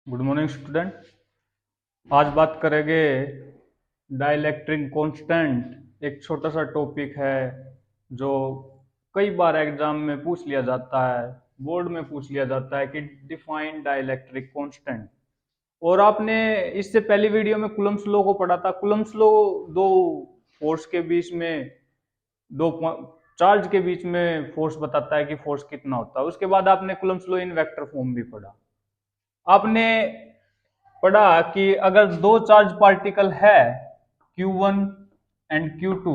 Good morning student. आज बात करेंगे डाइलेक्ट्रिक कांस्टेंट। एक छोटा सा टॉपिक है जो कई बार एग्जाम में पूछ लिया जाता है, बोर्ड में पूछ लिया जाता है कि डिफाइन डाइलेक्ट्रिक कांस्टेंट। और आपने इससे पहली वीडियो में कूलम्ब्स लॉ को पढ़ा था। कूलम्ब्स लॉ दो फोर्स के बीच में, दो चार्ज के बीच में फोर्स बताता है कि फोर्स कितना होता है। उसके बाद आपने Coulomb's law in vector form भी पढ़ा। आपने पढ़ा कि अगर दो चार्ज पार्टिकल है Q1 एंड Q2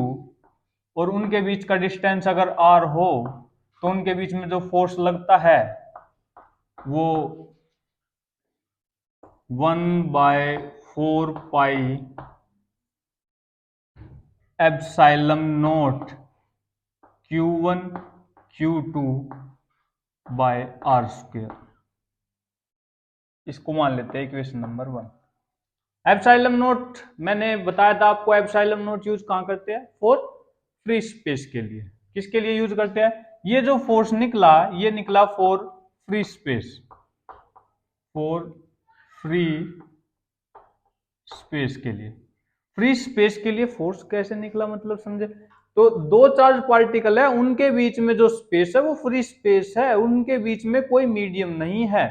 और उनके बीच का डिस्टेंस अगर r हो तो उनके बीच में जो फोर्स लगता है वो 1/4 pi epsilon naught Q1 Q2 by r square. इसको मान लेते हैं इक्वेशन नंबर 1। एप्सिलॉन नोट मैंने बताया था आपको, एप्सिलॉन नोट यूज कहां करते हैं? फॉर फ्री स्पेस के लिए। किसके लिए यूज करते हैं? ये जो फोर्स निकला ये निकला for free space, for free space के लिए। फ्री स्पेस के लिए फोर्स कैसे निकला, मतलब समझे? तो दो चार्ज पार्टिकल है, उनके बीच में जो स्पेस है वो फ्री स्पेस है, उनके बीच में कोई मीडियम नहीं है।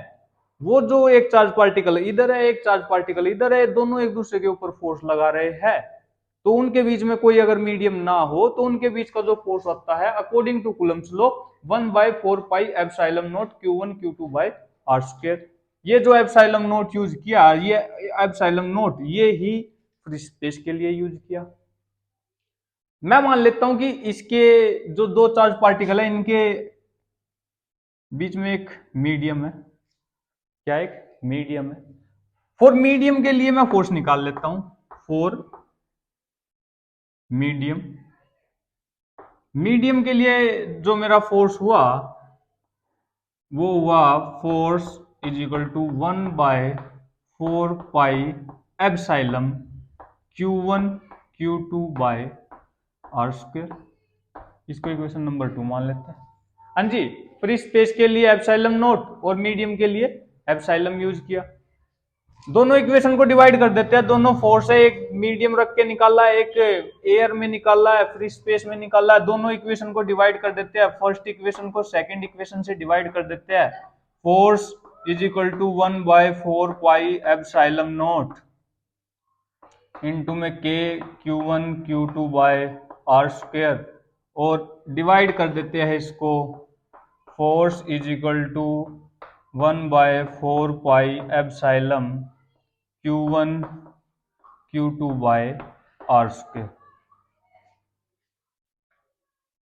वो जो एक चार्ज पार्टिकल इधर है, एक चार्ज पार्टिकल इधर है, दोनों एक दूसरे के ऊपर फोर्स लगा रहे हैं। तो उनके बीच में कोई अगर मीडियम ना हो तो उनके बीच का जो फोर्स होता है according to Coulomb's law 1/4 pi epsilon naught Q1 Q2 by r square. ये जो एप्सिलॉन नॉट यूज किया, ये एप्सिलॉन नॉट ये ही फ्री स्पेस के लिए यूज किया। मैं मान लेता हूं कि इसके जो दो चार्ज पार्टिकल है इनके बीच में एक मीडियम है। क्या एक मीडियम है? फॉर मीडियम के लिए मैं फोर्स निकाल लेता हूं। फॉर मीडियम, मीडियम के लिए जो मेरा फोर्स हुआ वो हुआ force is equal to 1/4 pi epsilon Q1 Q2 by r square. इसको इक्वेशन नंबर 2 मान लेते हैं। हाँ जी, फ्री स्पेस के लिए एप्सिलॉन नोट और मीडियम के लिए एप्सिलॉन यूज किया। दोनों इक्वेशन को डिवाइड कर देते हैं। दोनों फोर्स है, एक मीडियम रख के निकाला है, एक एयर में निकाला है, फ्री स्पेस में निकाला है। दोनों इक्वेशन को डिवाइड कर देते हैं। फर्स्ट इक्वेशन को सेकंड इक्वेशन से डिवाइड कर देते हैं। Force is equal to 1/4 pi epsilon naught into में k Q1 Q2 by r square, और डिवाइड कर देते हैं इसको। Force is equal to 1/4 pi epsilon Q1 Q2 by r square.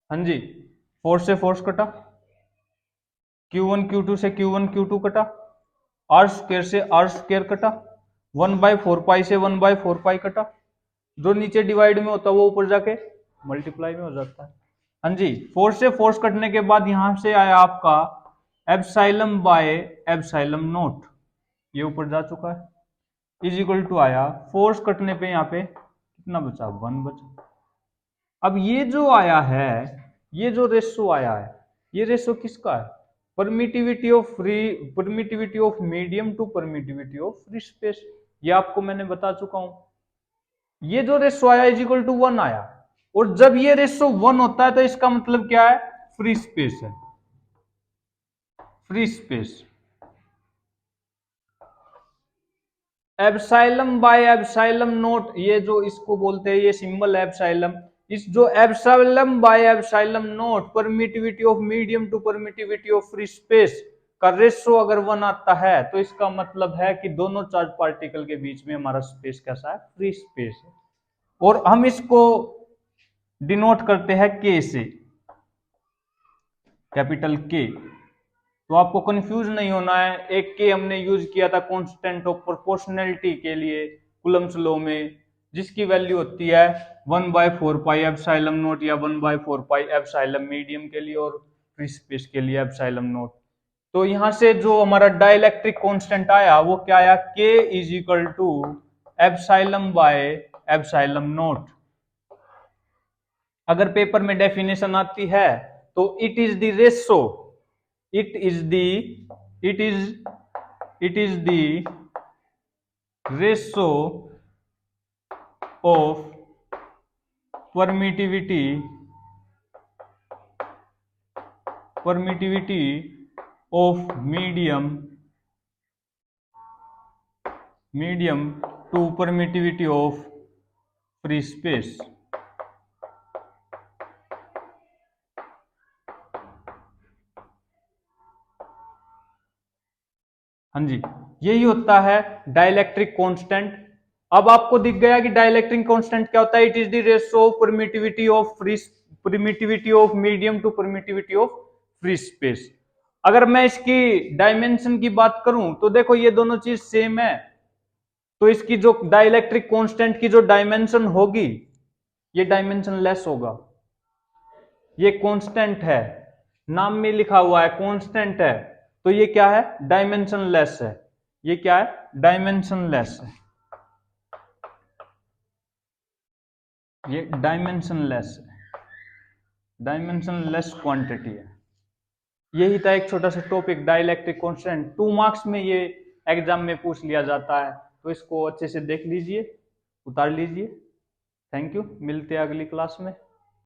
हाँ जी, फोर्स से फोर्स कटा, Q1 Q2 से Q1 Q2 कटा, r स्क्वायर से r स्क्वायर कटा, 1/4 पाई से 1/4 पाई कटा। जो नीचे डिवाइड में होता है वो ऊपर जाके मल्टीप्लाई में हो जाता है। हाँ जी, फोर्स से फोर्स कटने के बाद यहां से आया आपका एप्सिलॉन बाय एप्सिलॉन नॉट, ये ऊपर जा चुका है, इज इक्वल टू आया फोर्स कटने पे यहाँ पे कितना बचा? 1 बचा। अब ये जो आया है, ये जो रेशो आया है, ये रेशो किसका है? Permittivity of free, permittivity of medium to permittivity of free space. ये आपको मैंने बता चुका हूं। ये जो रेशो आया इज इक्वल टू 1 आया, और जब ये रेशो 1 होता है तो इसका मतलब क्या है? फ्री स्पेस है। Free space epsilon by epsilon note, ये जो इसको बोलते हैं, ये सिंबल है एप्सिलॉन। इस जो epsilon by epsilon naught permittivity of medium to permittivity of free space का रेशो अगर 1 आता है तो इसका मतलब है कि दोनों चार्ज पार्टिकल के बीच में हमारा स्पेस कैसा है? फ्री स्पेस है। और हम इसको डिनोट करते हैं के से, कैपिटल के। तो आपको कंफ्यूज नहीं होना है। एक के हमने यूज किया था कांस्टेंट ऑफ प्रोपोर्शनैलिटी के लिए कूलम्ब्स लॉ में, जिसकी वैल्यू होती है 1/4 पाई एप्सिलॉन नॉट या 1/4 पाई एप्सिलॉन मीडियम के लिए और फ्री स्पेस के लिए एप्सिलॉन नॉट। तो यहां से जो हमारा डाइलेक्ट्रिक कांस्टेंट आया वो क्या आया? K is equal to epsilon by epsilon naught. अगर पेपर में डेफिनेशन आती है तो it is the ratio, it is the it is the ratio of permittivity of medium to permittivity of free space. हाँ जी, यही होता है डाइलेक्ट्रिक कांस्टेंट। अब आपको दिख गया कि डाइलेक्ट्रिक कांस्टेंट क्या होता है। It is the ratio of permittivity of medium to permittivity of free space. अगर मैं इसकी डायमेंशन की बात करूं तो देखो ये दोनों चीज सेम है, तो इसकी जो डाइलेक्ट्रिक कांस्टेंट की जो डायमेंशन होगी ये डायमेंशन लेस होगा। ये कांस्टेंट है, नाम में लिखा हुआ है कांस्टेंट है, तो ये क्या है, डायमेंशन लेस है। ये क्या है, डायमेंशन लेस है। ये डायमेंशन लेस है, डायमेंशन लेस क्वांटिटी है। यही था एक छोटा सा टॉपिक डाइलेक्ट्रिक कांस्टेंट। 2 मार्क्स में ये एग्जाम में पूछ लिया जाता है, तो इसको अच्छे से देख लीजिए, उतार लीजिए। थैंक यू, मिलते हैं अगली क्लास में।